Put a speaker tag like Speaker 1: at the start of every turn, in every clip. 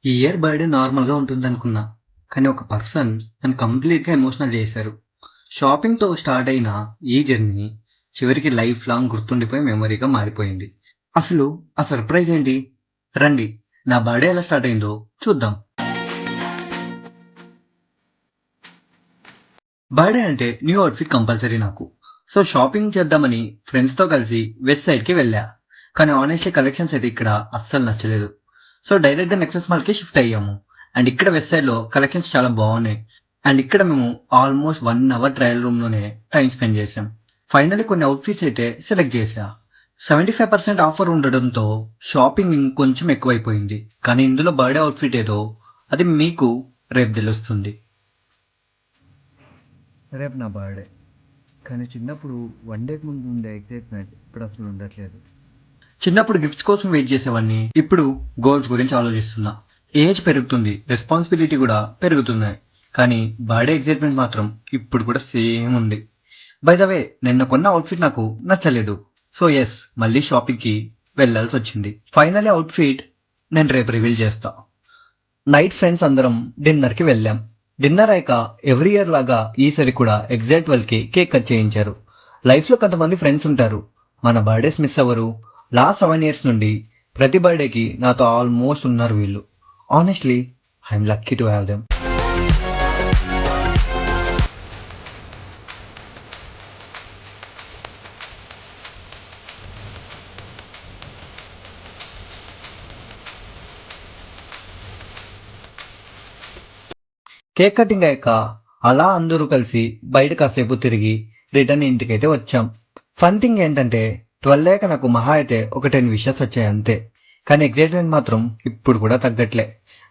Speaker 1: ఈ year birthday నార్మల్‌గా ఉంటుందనుకున్నా. కానీ ఒక పర్సన్ నన్ను కంప్లీట్‌గా ఎమోషనల్ చేశారు. షాపింగ్‌తో స్టార్ట్ అయిన ఈ జర్నీ చివరికి లైఫ్ లాంగ్ గుర్తుండిపోయే మెమరీగా మారిపోయింది. అసలు ఆ సర్ప్రైజ్ ఏంటి? రండి నా బర్త్‌డే ఎలా స్టార్ట్ అయిందో చూద్దాం. బర్త్‌డే అంటే న్యూ అవుట్‌ఫిట్ కంపల్సరీ నాకు. సో షాపింగ్ చేద్దామని ఫ్రెండ్స్‌తో కలిసి వెస్ట్ సైడ్‌కి వెళ్ళా. కానీ హానెస్ట్‌లీ కలెక్షన్స్ అయితే ఇక్కడ అస్సలు నచ్చలేదు. సో డైరెక్ట్‌గా నెక్సెస్ మాల్‌కి షిఫ్ట్ అయ్యాము. అండ్ ఇక్కడ వెస్ట్ సైడ్‌లో కలెక్షన్స్ చాలా బాగున్నాయి. అండ్ ఇక్కడ మేము ఆల్మోస్ట్ 1 అవర్ ట్రయల్ రూమ్‌లోనే టైమ్ స్పెండ్ చేసాం. ఫైనల్లీ కొన్ని అవుట్‌ఫిట్స్ అయితే సెలెక్ట్ చేశా. 75% ఆఫర్ ఉండడంతో షాపింగ్ ఇంకొంచెం ఎక్కువైపోయింది. కానీ ఇందులో బర్త్‌డే అవుట్‌ఫిట్ ఏదో అది మీకు రేపు తెలుస్తుంది. రేపు నా బర్త్‌డే. కానీ చిన్నప్పుడు వన్ డేకి ముందు ఉండే ఎక్సైట్మెంట్ ఇప్పుడు అసలు ఉండట్లేదు. చిన్నప్పుడు గిఫ్ట్స్ కోసం వెయిట్ చేసేవాడిని. ఇప్పుడు గోల్స్ గురించి ఆలోచిస్తున్నా. ఏజ్ పెరుగుతుంది, రెస్పాన్సిబిలిటీ కూడా పెరుగుతున్నాయి. కానీ బర్త్‌డే ఎక్సైట్మెంట్ మాత్రం ఇప్పుడు కూడా సేమ్ ఉంది. బై ద వే నిన్న కొన్న అవుట్‌ఫిట్ నాకు నచ్చలేదు. సో యెస్ మళ్ళీ షాపింగ్‌కి వెళ్ళాల్సొచ్చింది. ఫైనల్లీ అవుట్‌ఫిట్ నేను రేపు రివీల్ చేస్తా. నైట్ ఫ్రెండ్స్ అందరం డిన్నర్‌కి వెళ్ళాం. డిన్నర్ అయ్యాక ఎవ్రీ ఇయర్ లాగా ఈసారి కూడా ఎగ్జాక్ట్ 12కి కేక్ కట్ చేయించారు. లైఫ్‌లో కొంతమంది ఫ్రెండ్స్ ఉంటారు. మన బర్త్‌డేస్ మిస్ అవ్వరు. లాస్ట్ 7 ఇయర్స్ నుండి ప్రతి బర్త్‌డేకి నాతో ఆల్మోస్ట్ ఉన్నారు వీళ్ళు. Honestly I'm lucky to have them. Cake cutting అయ్యాక అలా అందరూ కలిసి బయట కాసేపు తిరిగి రిటర్న్ ఇంటికైతే వచ్చాం. ఫన్ థింగ్ ఏంటంటే 12 అయ్యాక నాకు మహా అయితే ఒక 10 విషెస్ వచ్చాయి అంతే. కానీ ఎగ్జైట్మెంట్ మాత్రం ఇప్పుడు కూడా తగ్గట్లే.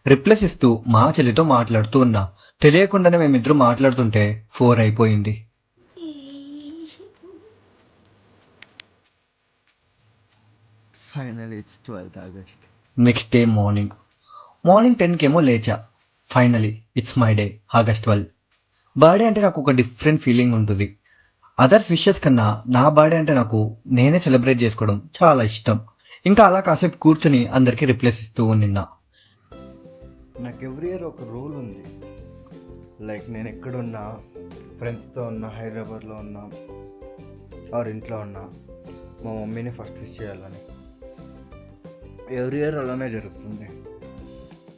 Speaker 1: రిప్లైస్ ఇస్తూ మా చెల్లితో మాట్లాడుతూ ఉన్నా. తెలియకుండానే మేమిద్దరం మాట్లాడుతుంటే 4 అయిపోయింది.
Speaker 2: Finally, it's 12th August.
Speaker 1: Next day morning 10కేమో లేచా. Finally it's my day August 12. Birthday అంటే నాకు ఒక డిఫరెంట్ ఫీలింగ్ ఉంటుంది. అదర్స్ విషెస్ కన్నా నా బర్త్డే అంటే నాకు నేనే సెలబ్రేట్ చేసుకోవడం చాలా ఇష్టం. ఇంకా అలా కాసేపు కూర్చొని అందరికీ రిప్లైస్ ఇస్తూ నిన్న.
Speaker 2: నాకు ఎవ్రీ ఇయర్ ఒక రూల్ ఉంది. లైక్ నేను ఎక్కడున్నా, ఫ్రెండ్స్తో ఉన్నా, హైదరాబాద్లో ఉన్నా ఆర్ ఇంట్లో ఉన్నా, మా మమ్మీని ఫస్ట్ విష్ చేయాలని. ఎవ్రీ ఇయర్ అలానే జరుగుతుంది.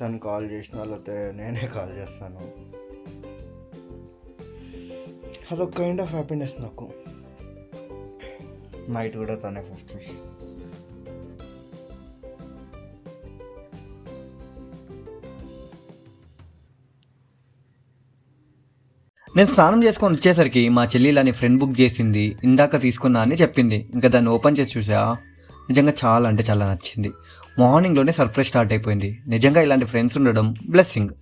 Speaker 2: తను కాల్ చేసిన లేకపోతే నేనే కాల్ చేస్తాను. అదొక కైండ్ ఆఫ్ హ్యాపీనెస్ నాకు. నైట్ కూడా తనే ఫస్ట్ విష్.
Speaker 1: నేను స్నానం చేసుకొని వచ్చేసరికి మా చెల్లి ఇలాని ఫ్రెండ్ బుక్ చేసింది, ఇందాక తీసుకున్నా అని చెప్పింది. ఇంకా దాన్ని ఓపెన్ చేసి చూసా, నిజంగా చాలా అంటే చాలా నచ్చింది. మార్నింగ్లోనే సర్ప్రైజ్ స్టార్ట్ అయిపోయింది. నిజంగా ఇలాంటి ఫ్రెండ్స్ ఉండడం బ్లెస్సింగ్.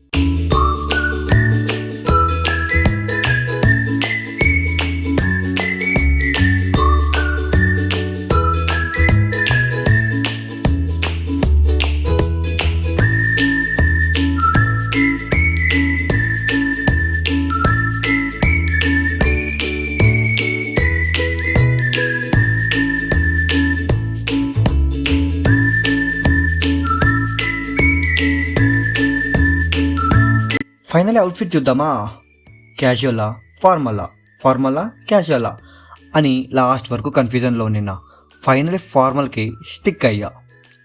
Speaker 1: ఫైనలీ అవుట్ఫిట్ చూద్దామా? క్యాజువలా ఫార్మలా క్యాజువలా అని లాస్ట్ వరకు కన్ఫ్యూజన్లో నిన్న. ఫైనలీ ఫార్మల్కి స్టిక్ అయ్యా.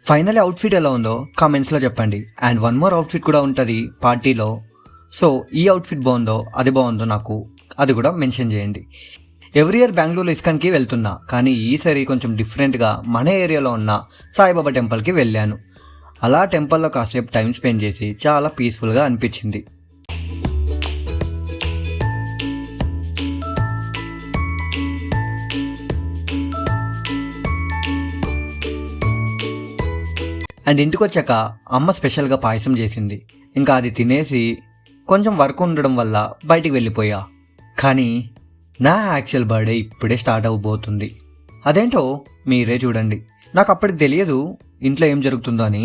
Speaker 1: ఫైనలీ అవుట్ఫిట్ ఎలా ఉందో కామెంట్స్లో చెప్పండి. అండ్ వన్ మోర్ అవుట్ఫిట్ కూడా ఉంటుంది పార్టీలో. సో ఈ అవుట్ఫిట్ బాగుందో అది బాగుందో నాకు అది కూడా మెన్షన్ చేయండి. ఎవ్రీ ఇయర్ బెంగళూరులో ఇస్కాన్కి వెళ్తున్నా, కానీ ఈసారి కొంచెం డిఫరెంట్గా మన ఏరియాలో ఉన్న సాయిబాబా టెంపుల్కి వెళ్ళాను. అలా టెంపుల్లో కాసేపు టైం స్పెండ్ చేసి చాలా పీస్ఫుల్గా అనిపించింది. అండ్ ఇంటికి వచ్చాక అమ్మ స్పెషల్గా పాయసం చేసింది. ఇంకా అది తినేసి కొంచెం వర్క్ ఉండడం వల్ల బయటికి వెళ్ళిపోయా. కానీ నా యాక్చువల్ బర్త్డే ఇప్పుడే స్టార్ట్ అవ్వబోతుంది. అదేంటో మీరే చూడండి. నాకు అప్పటికి తెలియదు ఇంట్లో ఏం జరుగుతుందో అని.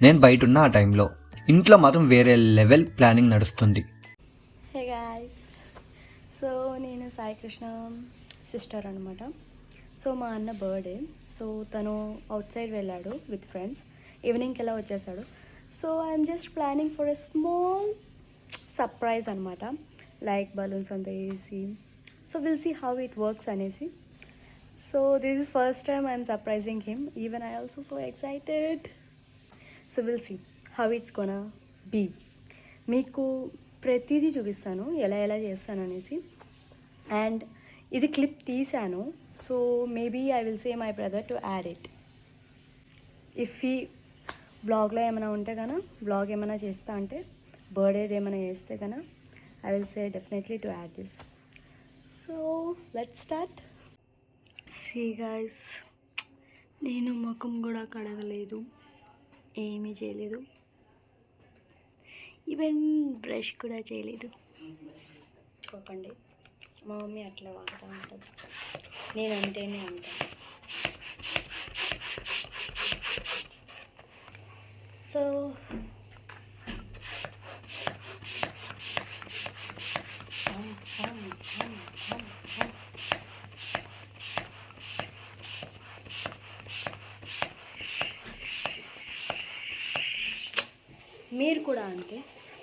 Speaker 1: నేను బయట ఉన్న ఆ టైంలో ఇంట్లో మాత్రం వేరే లెవెల్ ప్లానింగ్ నడుస్తుంది.
Speaker 3: హే గాయ్స్, సో నేను సాయి కృష్ణ సిస్టర్ అనమాట. సో మా అన్న బర్త్డే, సో తను అవుట్ సైడ్ వెళ్ళాడు విత్ ఫ్రెండ్స్. ఈవినింగ్కి ఎలా వచ్చేసాడు. So I'm just planning for a small surprise అనమాట, లైక్ బలూన్స్ అంతా వేసి. So will see how it works అనేసి. So this is first time I'm surprising him. Even I also so excited. So will see how it's gonna be. మీకు ప్రతిదీ చూపిస్తాను ఎలా ఎలా చేస్తాను అనేసి. అండ్ ఇది క్లిప్ తీసాను, so maybe I will say my brother to add it. If ఈ బ్లాగ్లో ఏమైనా ఉంటే కన్నా, బ్లాగ్ ఏమైనా చేస్తా అంటే, బర్త్డేది ఏమైనా చేస్తే కన్నా, I will say definitely to add this. So let's start. See guys, నేను ముఖం కూడా కడగలేదు, ఏమీ చేయలేదు, ఈవెన్ బ్రష్ కూడా చేయలేదు. చూడండి, మా మమ్మీ అట్లా వాడుతూ ఉంటుంది, నేను అంటేనే అంటాను. సో మీరు కూడా అంతే.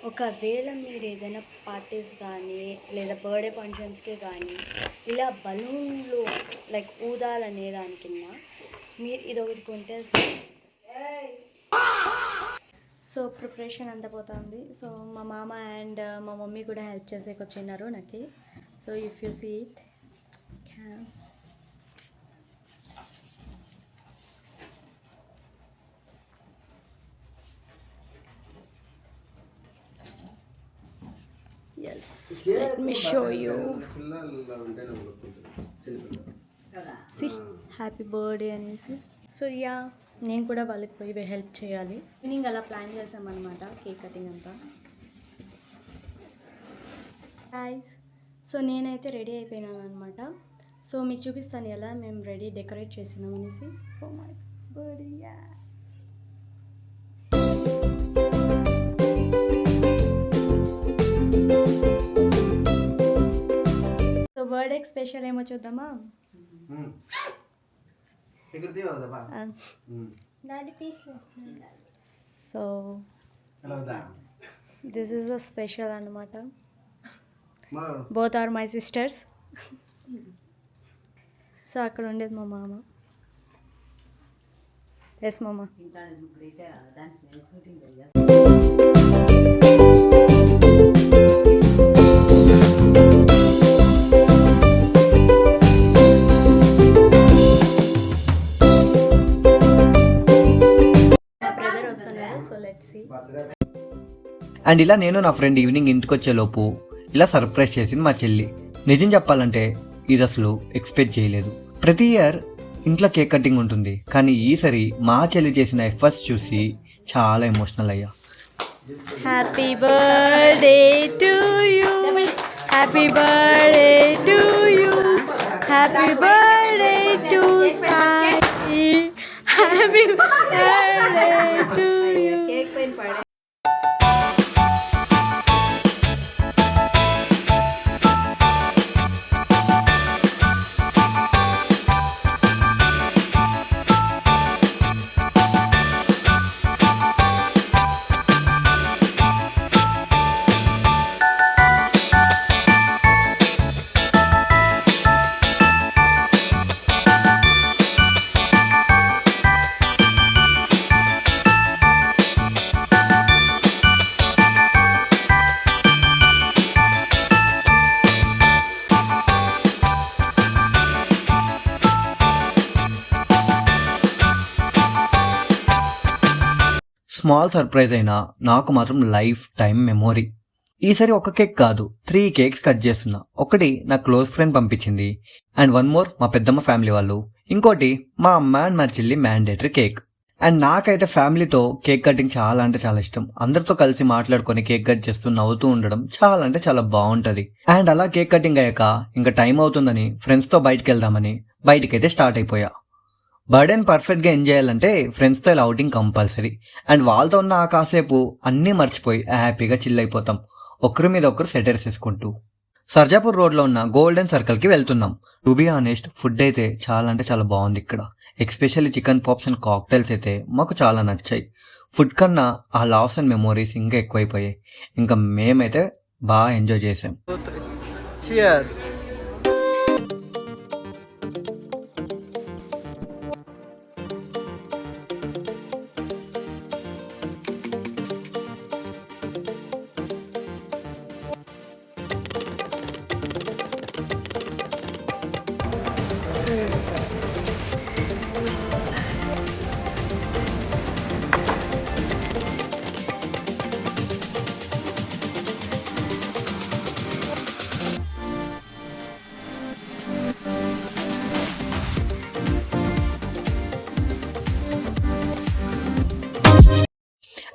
Speaker 3: ఒకవేళ మీరు ఏదైనా పార్టీస్ కానీ లేదా బర్త్డే ఫంక్షన్స్కి కానీ ఇలా బలూన్లు లైక్ ఊదాలనే దాని కింద మీరు ఇది ఒకటి కొంటే, సో ప్రిపరేషన్ అంతా పోతుంది. సో మా మామ అండ్ మా మమ్మీ కూడా హెల్ప్ చేసేకి వచ్చినారు నాకు. So if you see it, yes, let me show you. See, happy birthday అనేసి. సో యా, నేను కూడా వాళ్ళకి పోయి హెల్ప్ చేయాలి. ఈవినింగ్ అలా ప్లాన్ చేసామన్నమాట కేక్ కటింగ్ అంతా. గైస్, సో నేనైతే రెడీ అయిపోయినాను అనమాట. సో మీకు చూపిస్తాను ఎలా మేము రెడీ డెకరేట్ చేసినాం అనేసి. For my birthday, yes. So birthday special ఏమో చూద్దామా. So this is a special అన్నమాట. Both are my sisters. So అక్కడ ఉండేది మా మామ. ఎస్ మామ.
Speaker 1: అండ్ ఇలా నేను నా ఫ్రెండ్ ఈవినింగ్ ఇంటికి వచ్చేలోపు ఇలా సర్ప్రైజ్ చేసింది మా చెల్లి. నిజం చెప్పాలంటే ఇది అసలు ఎక్స్పెక్ట్ చేయలేదు. ప్రతి ఇయర్ ఇంట్లో కేక్ కటింగ్ ఉంటుంది, కానీ ఈసారి మా చెల్లి చేసిన ఎఫర్ట్స్ చూసి చాలా ఎమోషనల్ అయ్యా.
Speaker 3: Happy birthday to you, happy birthday to you, happy birthday to Sai, happy birthday to you.
Speaker 1: Small surprise అయినా నాకు మాత్రం లైఫ్ టైం మెమొరీ. ఈసారి ఒక కేక్ కాదు, 3 కేక్స్ కట్ చేస్తున్నా. ఒకటి నా క్లోజ్ ఫ్రెండ్ పంపించింది, అండ్ 1 మోర్ మా పెద్దమ్మ ఫ్యామిలీ వాళ్ళు, ఇంకోటి మా అమ్మ అండ్ మా చెల్లి మ్యాండేటరీ కేక్. అండ్ నాకైతే ఫ్యామిలీతో కేక్ కటింగ్ చాలా అంటే చాలా ఇష్టం. అందరితో కలిసి మాట్లాడుకొని కేక్ కట్ చేస్తూ నవ్వుతూ ఉండడం చాలా అంటే చాలా బాగుంటది. అండ్ అలా కేక్ కటింగ్ అయ్యాక ఇంకా టైం అవుతుందని ఫ్రెండ్స్తో బయటకు వెళ్దామని బయటకైతే స్టార్ట్ అయిపోయా. బర్త్డేని పర్ఫెక్ట్గా ఎంజాయ్ చేయాలంటే ఫ్రెండ్స్తో ఇలా అవుటింగ్ కంపల్సరీ. అండ్ వాళ్ళతో ఉన్న ఆ కాసేపు అన్నీ మర్చిపోయి హ్యాపీగా చిల్ అయిపోతాం, ఒకరి మీద ఒకరు సెటర్స్ వేసుకుంటూ. సర్జాపూర్ రోడ్లో ఉన్న గోల్డెన్ సర్కిల్కి వెళ్తున్నాం. టు బీ ఆనెస్ట్, ఫుడ్ అయితే చాలా అంటే చాలా బాగుంది ఇక్కడ. Especially chicken pops and cocktails అయితే మాకు చాలా నచ్చాయి. ఫుడ్ కన్నా ఆ లావ్స్ అండ్ మెమోరీస్ ఇంకా ఎక్కువైపోయాయి. ఇంకా మేమైతే బాగా ఎంజాయ్ చేసాం.
Speaker 2: Cheers.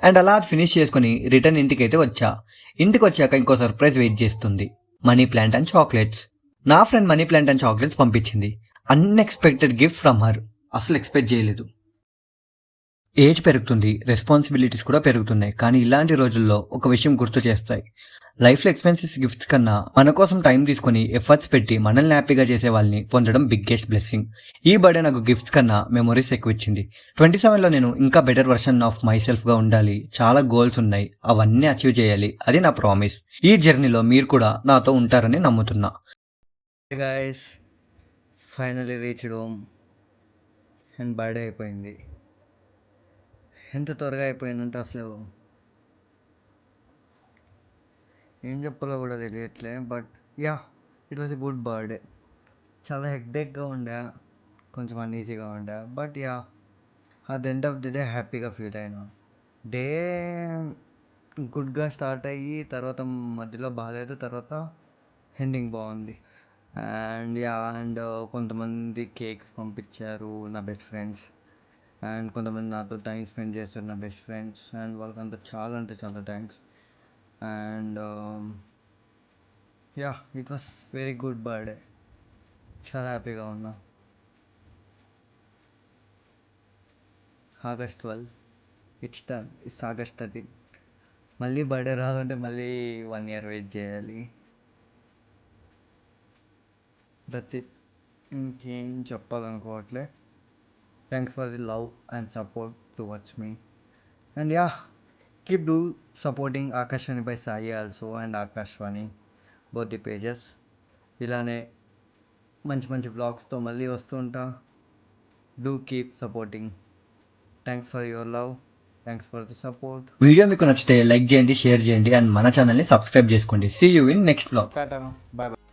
Speaker 1: అండ్ అలా ఫినిష్ చేసుకుని రిటర్న్ ఇంటికైతే వచ్చా. ఇంటికి వచ్చాక ఇంకో సర్ప్రైజ్ వెయిట్ చేస్తుంది. Money plant and chocolates. నా friend money plant and chocolates పంపించింది. Unexpected gift from her. అసలు ఎక్స్పెక్ట్ చేయలేదు. ఏజ్ పెరుగుతుంది, రెస్పాన్సిబిలిటీస్ కూడా పెరుగుతున్నాయి. కానీ ఇలాంటి రోజుల్లో ఒక విషయం గుర్తు చేస్తాయి. లైఫ్లో ఎక్స్పెన్సివ్ గిఫ్ట్స్ కన్నా మన కోసం టైం తీసుకొని ఎఫర్ట్స్ పెట్టి మనల్ని హ్యాపీగా చేసే వాళ్ళని పొందడం బిగ్గెస్ట్ బ్లెస్సింగ్. ఈ బర్త్డే నాకు గిఫ్ట్స్ కన్నా మెమొరీస్ ఎక్కువ ఇచ్చింది. 27లో నేను ఇంకా బెటర్ వర్షన్ ఆఫ్ మై సెల్ఫ్గా ఉండాలి. చాలా గోల్స్ ఉన్నాయి, అవన్నీ అచీవ్ చేయాలి. అది నా ప్రామిస్. ఈ జర్నీలో మీరు కూడా నాతో ఉంటారని నమ్ముతున్నా. Guys, finally reached home and birthday అయిపోయింది. ఎంత త్వరగా అయిపోయిందంటే అసలు ఏం చెప్పాలో కూడా తెలియట్లే. But yeah, it was a good birthday. చాలా హెక్డేక్గా ఉండే, కొంచెం అన్ఈజీగా ఉండే. But yeah, at the end of the day హ్యాపీగా ఫీల్ అయినా. డే గుడ్గా స్టార్ట్ అయ్యి తర్వాత మధ్యలో బాగాలేదు, తర్వాత ఎండింగ్ బాగుంది. అండ్ యా, అండ్ కొంతమంది కేక్స్ పంపించారు నా బెస్ట్ ఫ్రెండ్స్. అండ్ కొంతమంది నాతో టైం స్పెండ్ చేస్తారు నా బెస్ట్ ఫ్రెండ్స్. అండ్ వాళ్ళకంతా చాలా అంటే చాలా thanks. And yeah, it was very good birthday. చాలా హ్యాపీగా ఉన్నా. August 12, it's done. It's August 13. మళ్ళీ బర్త్డే రావాలంటే మళ్ళీ 1 year వెయిట్ చేయాలి. That's it. ఇంకేం చెప్పాలనుకోవట్లే. Thanks for the love and support towards me. And yeah, keep do supporting Akashvani by Sai also and Akashvani both the pages. ఇలానే మంచి మంచి బ్లాగ్స్తో మళ్ళీ వస్తూ ఉంటా. Do keep supporting. Thanks for your love, thanks for the support. Video మీకు నచ్చితే like చేయండి, షేర్ చేయండి అండ్ మన ఛానల్ని సబ్స్క్రైబ్ చేసుకోండి. See you in next vlog.
Speaker 2: Bye bye.